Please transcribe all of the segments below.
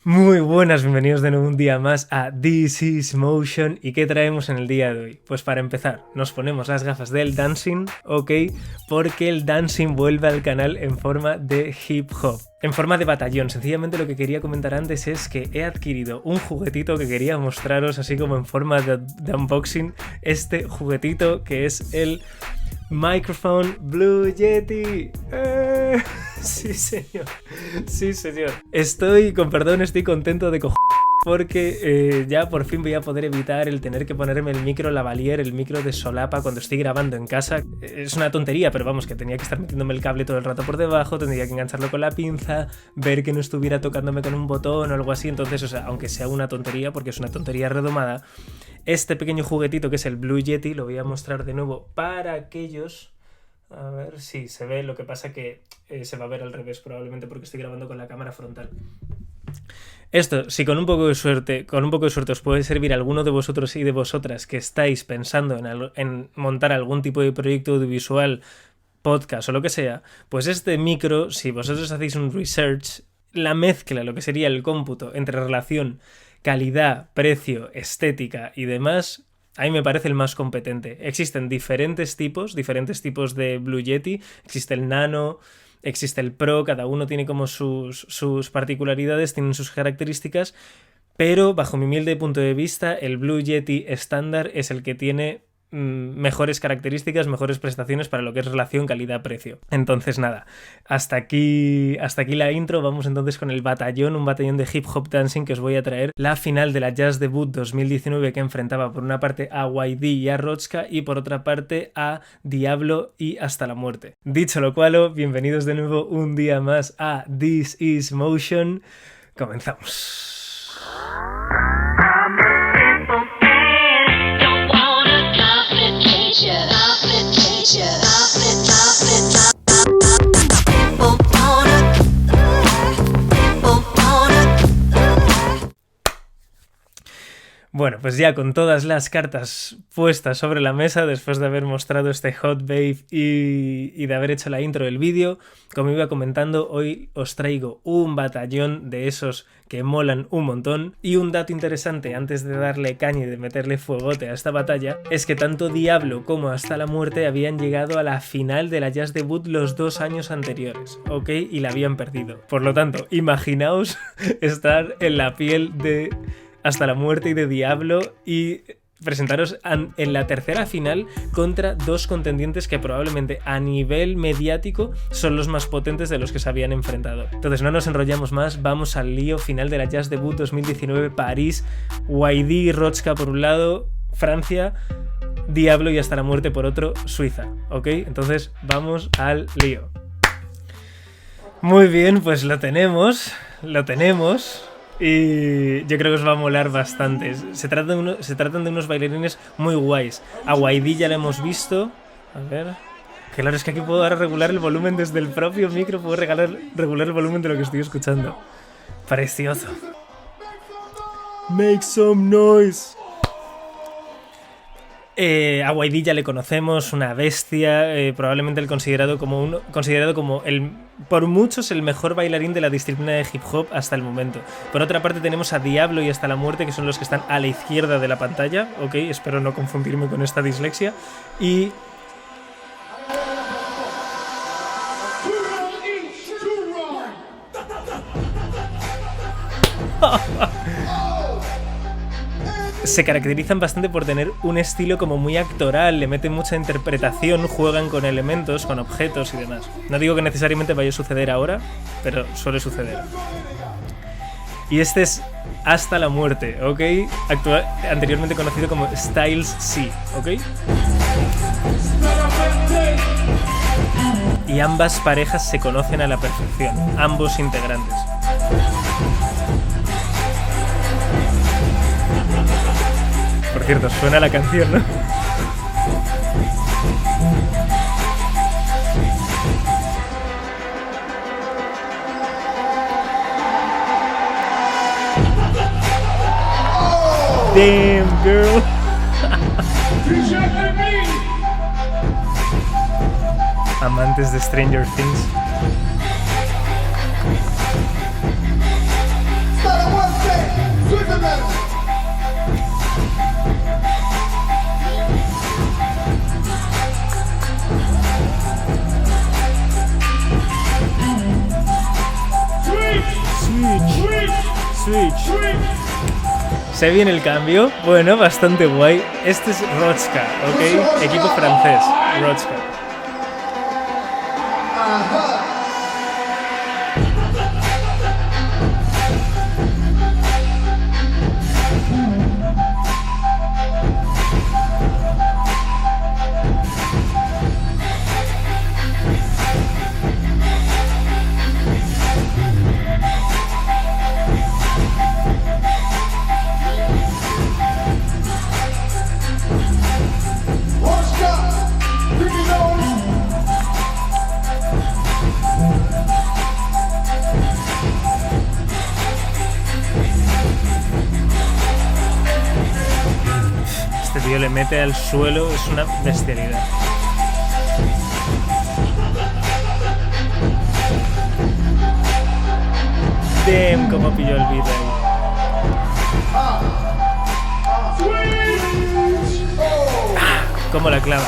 Muy buenas, bienvenidos de nuevo un día más a This is Motion. ¿Y qué traemos en el día de hoy? Pues para empezar, nos ponemos las gafas del dancing, ¿ok? Porque el dancing vuelve al canal en forma de hip hop, en forma de batallón. Sencillamente lo que quería comentar antes es que he adquirido un juguetito que quería mostraros así como en forma de unboxing. Este juguetito que es el Microphone Blue Yeti. Sí, señor. Sí, señor. Estoy contento de porque ya por fin voy a poder evitar el tener que ponerme el micro lavalier, el micro de solapa cuando estoy grabando en casa. Es una tontería, pero vamos, que tenía que estar metiéndome el cable todo el rato por debajo, tendría que engancharlo con la pinza, ver que no estuviera tocándome con un botón o algo así. Entonces, o sea, aunque sea una tontería, porque es una tontería redomada, este pequeño juguetito que es el Blue Yeti lo voy a mostrar de nuevo para aquellos... A ver si se ve, lo que pasa que se va a ver al revés probablemente porque estoy grabando con la cámara frontal. Esto, si con un poco de suerte os puede servir a alguno de vosotros y de vosotras que estáis pensando en montar algún tipo de proyecto audiovisual, podcast o lo que sea, pues este micro, si vosotros hacéis un research, la mezcla, lo que sería el cómputo entre relación, calidad, precio, estética y demás, a mí me parece el más competente. Existen diferentes tipos de Blue Yeti. Existe el Nano, existe el Pro, cada uno tiene como sus particularidades, tienen sus características, pero bajo mi humilde punto de vista, el Blue Yeti estándar es el que tiene mejores características, mejores prestaciones para lo que es relación calidad-precio. Entonces nada, hasta aquí la intro. Vamos entonces con el batallón, un batallón de hip hop dancing que os voy a traer la final de la Jazz Debut 2019 que enfrentaba por una parte a YD y a Rochka y por otra parte a Diablo y Hasta la Muerte. Dicho lo cual, bienvenidos de nuevo un día más a This is Motion. Comenzamos. Bueno, pues ya con todas las cartas puestas sobre la mesa, después de haber mostrado este Hot Babe y de haber hecho la intro del vídeo, como iba comentando, hoy os traigo un batallón de esos que molan un montón. Y un dato interesante antes de darle caña y de meterle fuegote a esta batalla es que tanto Diablo como Hasta la Muerte habían llegado a la final de la Jazz Debut los 2 años anteriores, ¿ok? Y la habían perdido. Por lo tanto, imaginaos estar en la piel de Hasta la Muerte y de Diablo y presentaros en la tercera final contra dos contendientes que probablemente a nivel mediático son los más potentes de los que se habían enfrentado. Entonces no nos enrollamos más, vamos al lío. Final de la Jazz Debut 2019, París, YD y Rochka por un lado, Francia, Diablo y Hasta la Muerte por otro, Suiza, ¿ok? Entonces vamos al lío. Muy bien, pues lo tenemos. Y yo creo que os va a molar bastante. Se tratan de unos bailarines muy guays. A YD ya lo hemos visto. A ver. Claro, es que aquí puedo ahora regular el volumen desde el propio micro. Puedo regular el volumen de lo que estoy escuchando. Precioso. Make some noise. A YD ya le conocemos, una bestia, probablemente considerado como por muchos el mejor bailarín de la disciplina de hip hop hasta el momento. Por otra parte tenemos a Diablo y Hasta la Muerte, que son los que están a la izquierda de la pantalla, ok, espero no confundirme con esta dislexia, y... se caracterizan bastante por tener un estilo como muy actoral, le meten mucha interpretación, juegan con elementos, con objetos y demás. No digo que necesariamente vaya a suceder ahora, pero suele suceder. Y este es Hasta la Muerte, ¿ok? Anteriormente conocido como Styles C, ¿ok? Y ambas parejas se conocen a la perfección, ambos integrantes. Por cierto, suena la canción, ¿no? Damn, girl. Amantes de Stranger Things. Switch. ¿Se viene el cambio? Bueno, bastante guay. Este es Rochka, ¿ok? Equipo francés, Rochka. Este tío le mete al suelo, es una bestialidad. Damn, cómo pilló el beat ahí. Cómo la clava.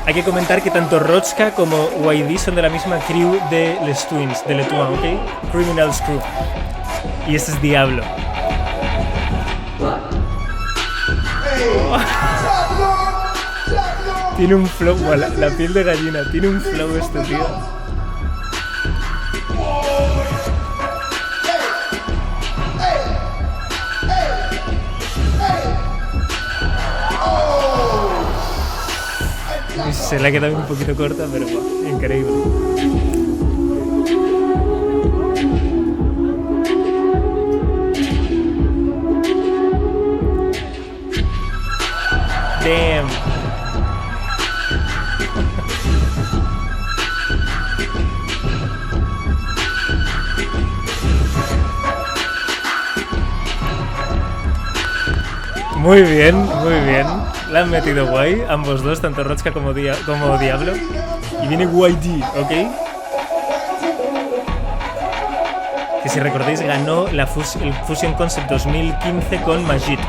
Hay que comentar que tanto Rochka como YD son de la misma crew de Les Twins, de Les Twins, ¿ok? Criminals Crew. Y este es Diablo. Tiene un flow, la piel de gallina, tiene un flow este tío. Se le ha quedado un poquito corta, pero wow, increíble. Damn. Muy bien, muy bien. La han metido guay, ambos dos, tanto Rochka como Diablo. Y viene YD, ¿ok? Que si recordáis ganó el Fusion Concept 2015 con Majid.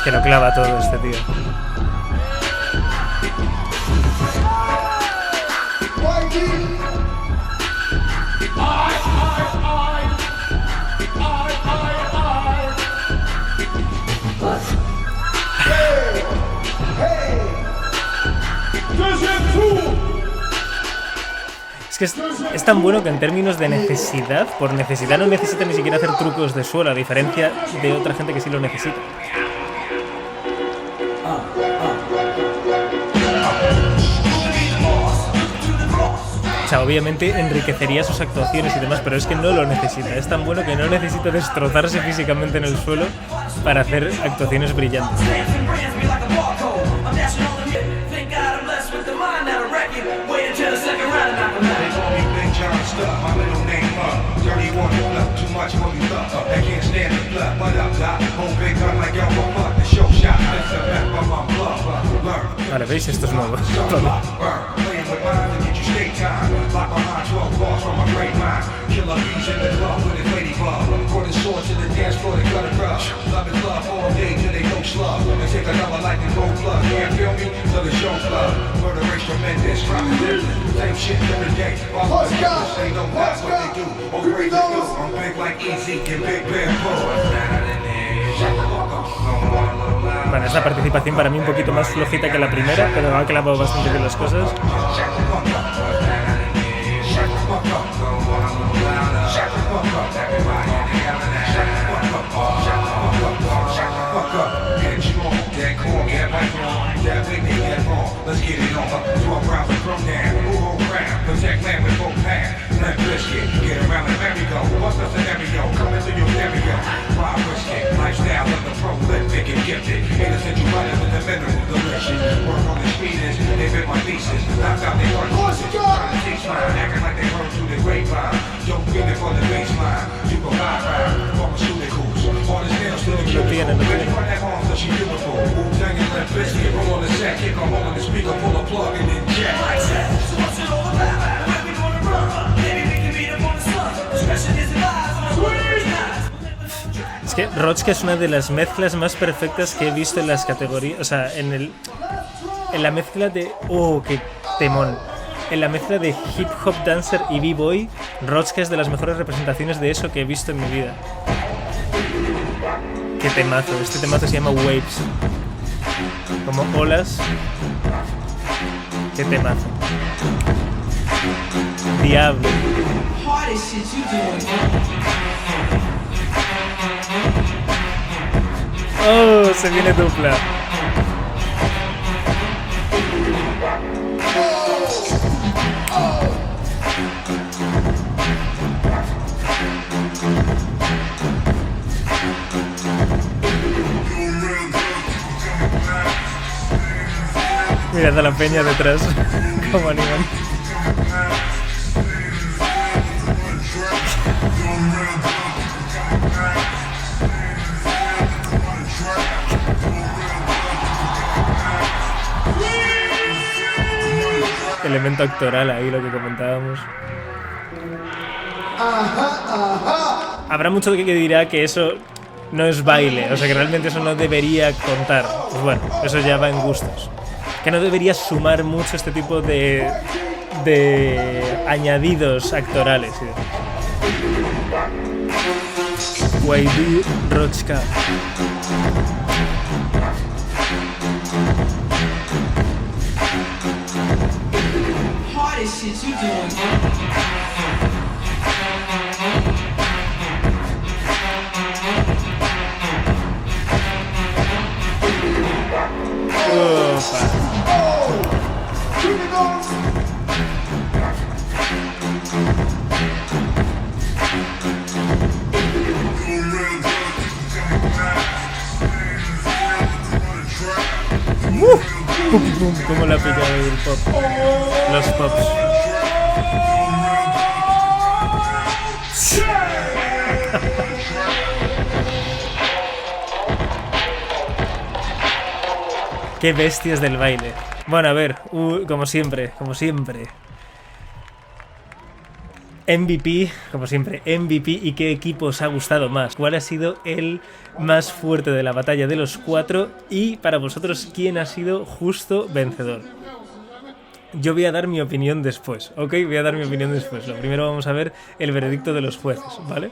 Que lo clava todo este tío. Es que es tan bueno que en términos de necesidad, por necesidad no necesita ni siquiera hacer trucos de suelo, a diferencia de otra gente que sí lo necesita. O sea, obviamente enriquecería sus actuaciones y demás, pero es que no lo necesita. Es tan bueno que no necesita destrozarse físicamente en el suelo para hacer actuaciones brillantes. Vale, ¿veis? Esto es nuevo. Bueno, esta participación para mí un poquito más flojita que la primera, pero ha clavado bastante bien las cosas. Lo tienen, Es que Rochka es una de las mezclas más perfectas que he visto en las categorías. O sea, en la mezcla de... ¡Oh, qué temón! En la mezcla de hip hop dancer y b-boy, Rochka es de las mejores representaciones de eso que he visto en mi vida. ¡Qué temazo! Este temazo se llama Waves. Como olas. ¡Qué temazo! Diablo. ¡Oh! Se viene dupla. Mirad a la peña detrás. Como animan. Elemento actoral ahí, lo que comentábamos. Habrá mucho que dirá que eso no es baile, o sea que realmente eso no debería contar. Pues bueno, eso ya va en gustos. Que no debería sumar mucho este tipo de añadidos actorales. YB Rochka. Como la pillado del pop. Los pops. Qué bestias del baile. Bueno, a ver, como siempre. MVP, como siempre, MVP. ¿Y qué equipo os ha gustado más? ¿Cuál ha sido el más fuerte de la batalla de los cuatro? Y para vosotros, ¿quién ha sido justo vencedor? Yo voy a dar mi opinión después, ¿ok? Voy a dar mi opinión después. Lo primero vamos a ver el veredicto de los jueces, ¿vale?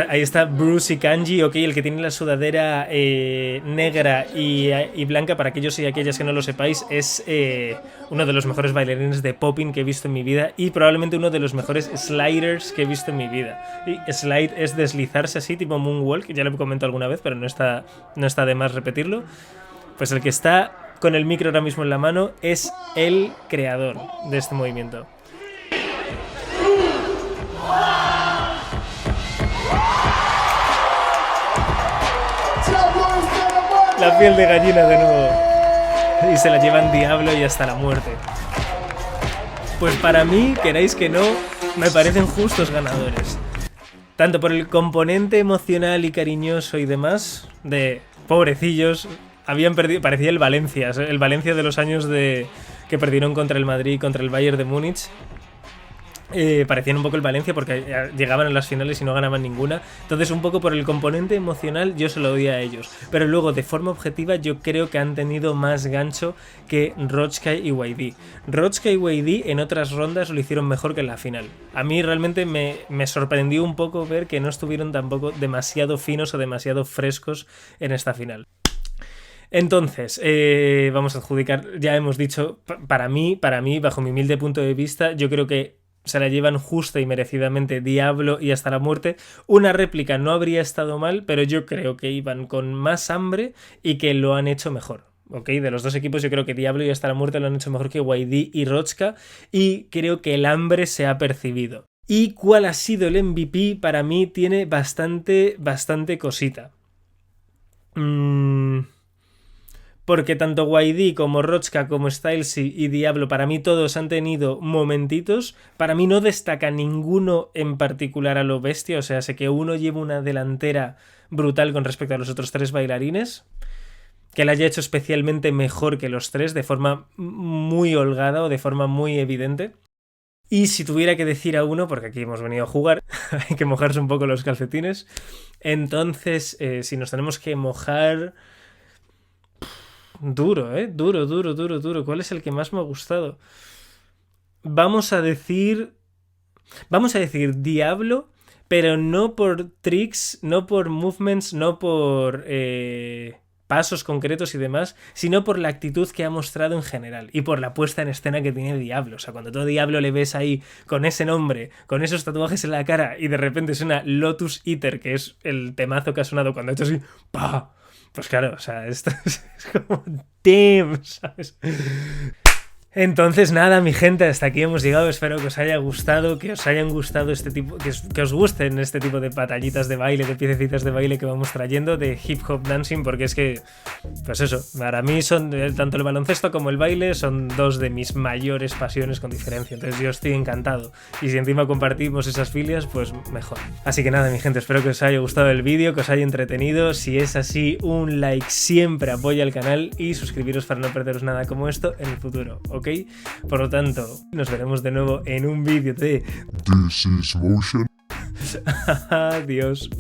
Ahí está Bruce y Kanji, ¿ok? El que tiene la sudadera negra y blanca, para aquellos y aquellas que no lo sepáis, es uno de los mejores bailarines de popping que he visto en mi vida y probablemente uno de los mejores sliders que he visto en mi vida. Y slide es deslizarse así, tipo moonwalk, ya lo he comentado alguna vez, pero no está de más repetirlo. Pues el que está con el micro ahora mismo en la mano es el creador de este movimiento. La piel de gallina de nuevo. Y se la llevan Diablo y hasta la muerte. Pues para mí, queráis que no, me parecen justos ganadores. Tanto por el componente emocional y cariñoso y demás, de pobrecillos, habían perdido, parecía el Valencia de los años que perdieron contra el Madrid y contra el Bayern de Múnich. Parecían un poco el Valencia porque llegaban a las finales y no ganaban ninguna. Entonces, un poco por el componente emocional yo se lo doy a ellos, pero luego de forma objetiva yo creo que han tenido más gancho que Rochka y YD. Rochka y YD en otras rondas lo hicieron mejor que en la final. A mí realmente me sorprendió un poco ver que no estuvieron tampoco demasiado finos o demasiado frescos en esta final. Entonces, vamos a adjudicar, ya hemos dicho, para mí, bajo mi humilde punto de vista, yo creo que se la llevan justa y merecidamente Diablo y hasta la muerte. Una réplica no habría estado mal, pero yo creo que iban con más hambre y que lo han hecho mejor. ¿Ok? De los dos equipos yo creo que Diablo y hasta la muerte lo han hecho mejor que YD y Rochka, y creo que el hambre se ha percibido. ¿Y cuál ha sido el MVP? Para mí tiene bastante cosita. Porque tanto YD como Rochka como Stylesy y Diablo, para mí todos han tenido momentitos. Para mí no destaca ninguno en particular a lo bestia, o sea, sé que uno lleva una delantera brutal con respecto a los otros tres bailarines, que la haya hecho especialmente mejor que los tres de forma muy holgada o de forma muy evidente. Y si tuviera que decir a uno, porque aquí hemos venido a jugar, hay que mojarse un poco los calcetines. Entonces, si nos tenemos que mojar... Duro, ¿eh? Duro. ¿Cuál es el que más me ha gustado? Vamos a decir Diablo, pero no por tricks, no por movements, no por pasos concretos y demás, sino por la actitud que ha mostrado en general y por la puesta en escena que tiene Diablo. O sea, cuando todo Diablo le ves ahí con ese nombre, con esos tatuajes en la cara y de repente suena Lotus Eater, que es el temazo que ha sonado cuando ha hecho así, ¡pah! Pues claro, o sea, esto es como damn, ¿sabes? Entonces nada, mi gente, hasta aquí hemos llegado. Espero que os haya gustado, que os hayan gustado este tipo, que os gusten este tipo de batallitas de baile, de piececitas de baile que vamos trayendo, de hip hop dancing, porque es que, pues eso, para mí son tanto el baloncesto como el baile son dos de mis mayores pasiones con diferencia. Entonces yo estoy encantado. Y si encima compartimos esas filias, pues mejor. Así que nada, mi gente, espero que os haya gustado el vídeo, que os haya entretenido. Si es así, un like siempre apoya al canal y suscribiros para no perderos nada como esto en el futuro, ¿ok? Por lo tanto, nos veremos de nuevo en un vídeo de This is Motion. Adiós.